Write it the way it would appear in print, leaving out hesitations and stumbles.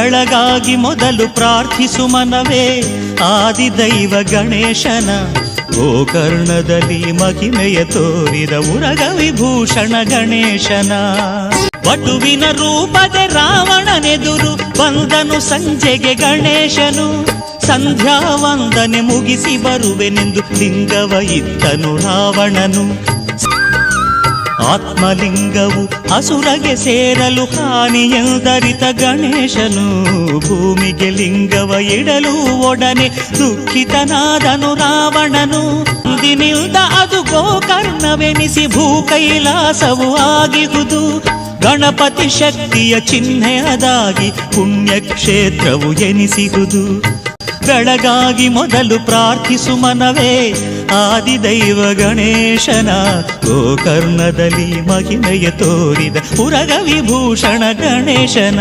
ಬೆಳಗಾಗಿ ಮೊದಲು ಪ್ರಾರ್ಥಿಸು ಮನವೇ ಆದಿದೈವ ಗಣೇಶನ. ಗೋಕರ್ಣದಲ್ಲಿ ಮಹಿಮೆಯ ತೋರಿದ ಉರಗ ವಿಭೂಷಣ ಗಣೇಶನ. ವಟುವಿನ ರೂಪದ ರಾವಣನೆದುರು ಬಂದನು ಸಂಜೆಗೆ ಗಣೇಶನು. ಸಂಧ್ಯಾ ವಂದನೆ ಮುಗಿಸಿ ಬರುವೆನೆಂದು ಲಿಂಗವ ಇತ್ತನು ರಾವಣನು. ಆತ್ಮಲಿಂಗವು ಅಸುರಗೆ ಸೇರಲು ಹಾನಿಯೆಂದರಿತ ಗಣೇಶನು. ಭೂಮಿಗೆ ಲಿಂಗವ ಇಡಲು ಒಡನೆ ದುಃಖಿತನಾದನು ರಾವಣನು. ಅಂದಿನಿಂದ ಅದು ಗೋಕರ್ಣವೆನಿಸಿ ಭೂ ಕೈಲಾಸವು ಆಗಿಹುದು. ಗಣಪತಿ ಶಕ್ತಿಯ ಚಿಹ್ನೆಯದಾಗಿ ಪುಣ್ಯಕ್ಷೇತ್ರವು ಎನಿಸಿಹುದು. ಬೆಳಗಾಗಿ ಮೊದಲು ಪ್ರಾರ್ಥಿಸು ಮನವೇ ಆದಿದೈವ ಗಣೇಶನ. ಗೋಕರ್ಣದಲ್ಲಿ ಮಹಿಮೆಯ ತೋರಿದ ಉರಗ ವಿಭೂಷಣ ಗಣೇಶನ.